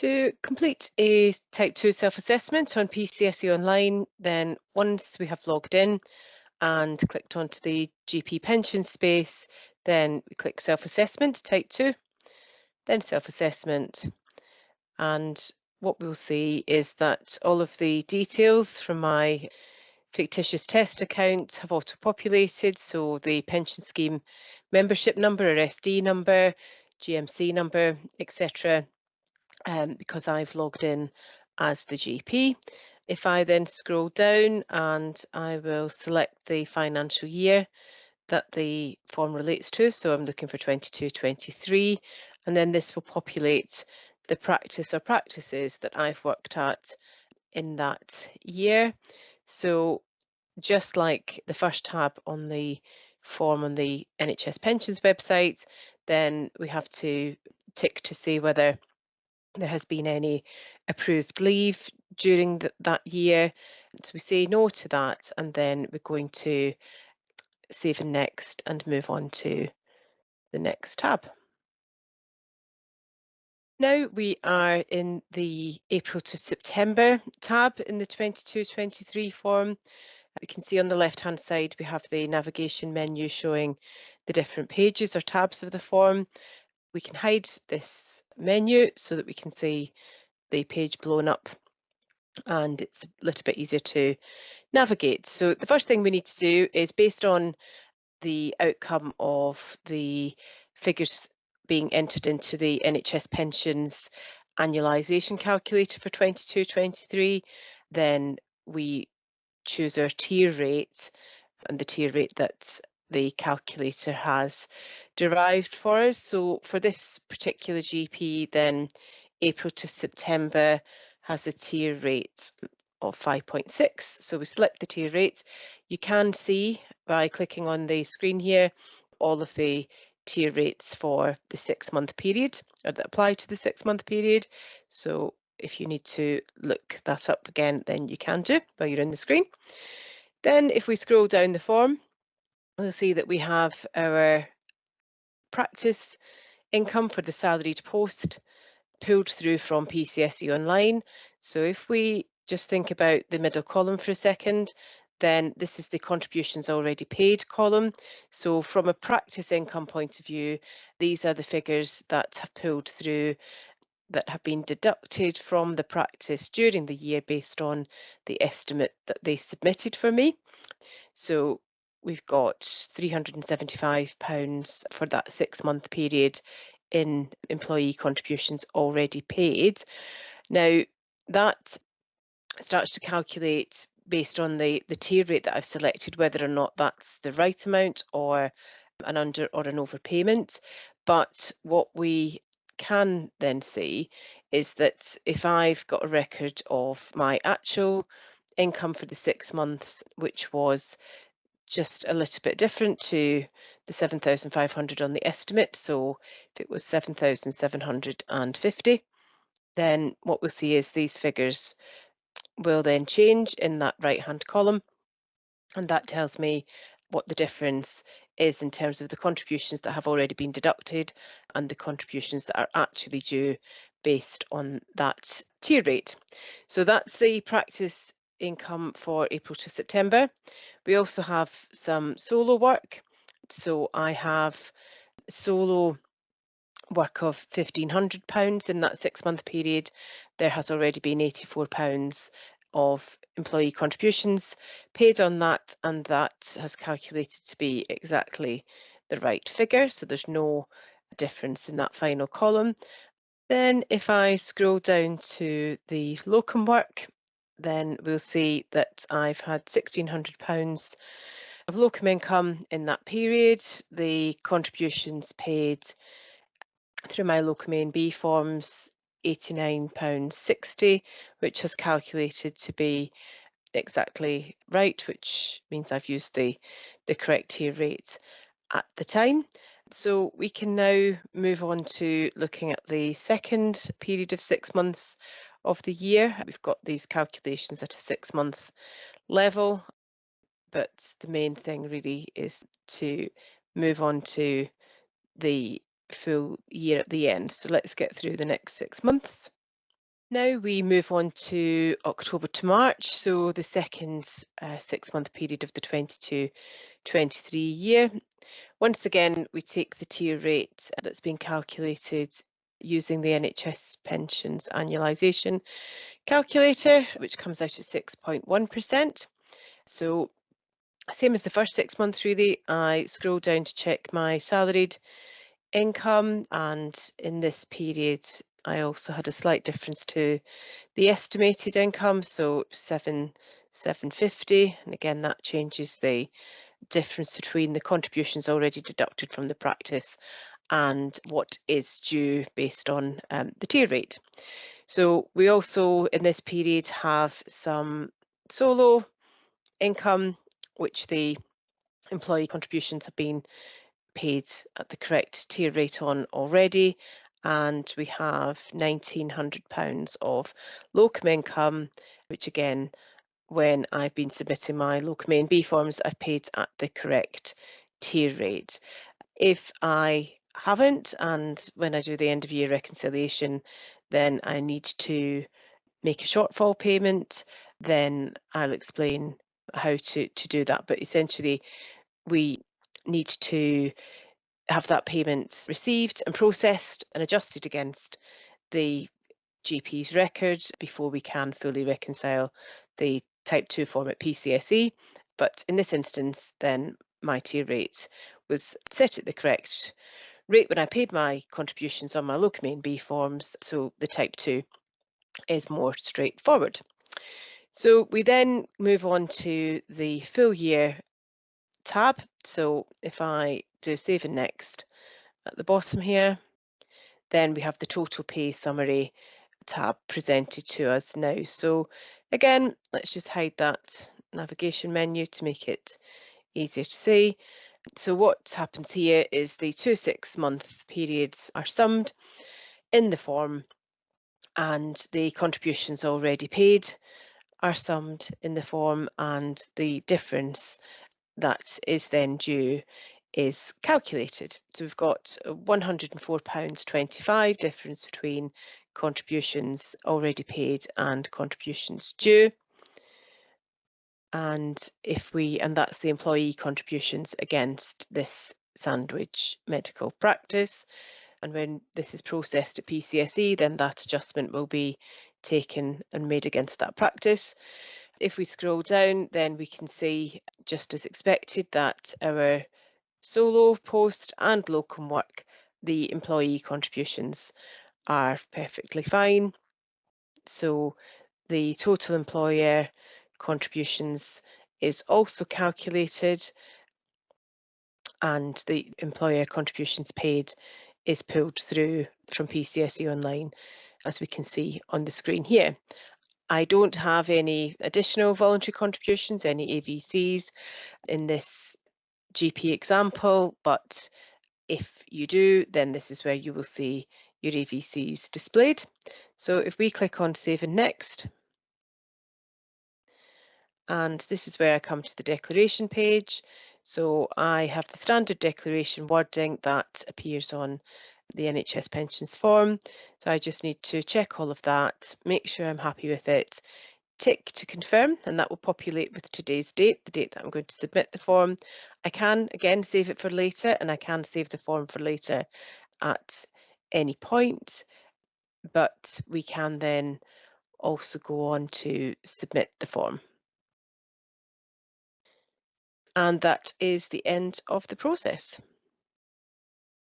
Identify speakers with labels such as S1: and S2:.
S1: To complete a Type 2 self-assessment on PCSE Online, then once we have logged in and clicked onto the GP pension space, then we click Self-Assessment Type 2, then Self-Assessment. And what we'll see is that all of the details from my fictitious test account have auto-populated, so the pension scheme membership number or SD number, GMC number, etc. Because I've logged in as the GP. If I then scroll down and I will select the financial year that the form relates to, so I'm looking for 22-23, and then this will populate the practice or practices that I've worked at in that year. So just like the first tab on the form on the NHS Pensions website, then we have to tick to say whether there has been any approved leave during that year. So we say no to that, and then we're going to save and next and move on to the next tab. Now we are in the April to September tab in the 22-23 form. We can see on the left-hand side we have the navigation menu showing the different pages or tabs of the form. We can hide this menu so that we can see the page blown up and it's a little bit easier to navigate. So the first thing we need to do is, based on the outcome of the figures being entered into the NHS pensions annualisation calculator for 22-23, then we choose our tier rate and the tier rate that the calculator has derived for us. So for this particular GP, then April to September has a tier rate of 5.6. So we select the tier rate. You can see by clicking on the screen here all of the tier rates for the 6-month period, or that apply to the 6-month period. So if you need to look that up again, then you can do while you're in the screen. Then if we scroll down the form, we'll see that we have our practice income for the salaried post pulled through from PCSE Online. So if we just think about the middle column for a second, then this is the contributions already paid column. So from a practice income point of view, these are the figures that have pulled through, that have been deducted from the practice during the year based on the estimate that they submitted for me. So we've got £375 for that 6-month period in employee contributions already paid. Now that starts to calculate based on the tier rate that I've selected, whether or not that's the right amount or an under or an overpayment. But what we can then see is that if I've got a record of my actual income for the 6 months, which was just a little bit different to the 7,500 on the estimate. So if it was 7,750, then what we'll see is these figures will then change in that right-hand column. And that tells me what the difference is in terms of the contributions that have already been deducted and the contributions that are actually due based on that tier rate. So that's the practice income for April to September. We also have some solo work. So I have solo work of £1,500 in that 6-month period. There has already been £84 of employee contributions paid on that, and that has calculated to be exactly the right figure. So there's no difference in that final column. Then if I scroll down to the locum work, then we'll see that I've had £1,600 of locum income in that period. The contributions paid through my locum A and B forms, £89.60, which has calculated to be exactly right, which means I've used the correct tier rate at the time. So we can now move on to looking at the second period of 6 months of the year. We've got these calculations at a 6-month level, but the main thing really is to move on to the full year at the end. So let's get through the next 6 months. Now we move on to October to March, so the second 6-month period of the 22-23 year. Once again, we take the tier rate that's been calculated using the NHS Pensions Annualisation calculator, which comes out at 6.1%. So same as the first 6 months really, I scroll down to check my salaried income, and in this period I also had a slight difference to the estimated income, so 750, and again that changes the difference between the contributions already deducted from the practice and what is due based on the tier rate. So we also in this period have some solo income, which the employee contributions have been paid at the correct tier rate on already, and we have £1,900 of locum income, which again, when I've been submitting my locum A and B forms, I've paid at the correct tier rate. If I haven't, and when I do the end of year reconciliation, then I need to make a shortfall payment, then I'll explain how to do that. But essentially, we need to have that payment received and processed and adjusted against the GP's record before we can fully reconcile the type 2 form at PCSE. But in this instance, then my tier rate was set at the correct rate when I paid my contributions on my locum A and B forms, so the type 2 is more straightforward. So we then move on to the full year tab. So if I do save and next at the bottom here, then we have the total pay summary tab presented to us now. So again, let's just hide that navigation menu to make it easier to see. So what happens here is the 2 6-month periods are summed in the form, and the contributions already paid are summed in the form, and the difference that is then due is calculated. So we've got £104.25 difference between contributions already paid and contributions due. And that's the employee contributions against this Sandwich medical practice. And when this is processed at PCSE, then that adjustment will be taken and made against that practice. If we scroll down, then we can see, just as expected, that our solo, post and locum work, the employee contributions are perfectly fine. So the total employer contributions is also calculated, and the employer contributions paid is pulled through from PCSE Online, as we can see on the screen here. I don't have any additional voluntary contributions, any AVCs in this GP example, but if you do, then this is where you will see your AVCs displayed. So if we click on Save and Next, and this is where I come to the declaration page. So I have the standard declaration wording that appears on the NHS pensions form. So I just need to check all of that, make sure I'm happy with it, tick to confirm, and that will populate with today's date, the date that I'm going to submit the form. I can again save it for later, and I can save the form for later at any point, but we can then also go on to submit the form. And that is the end of the process.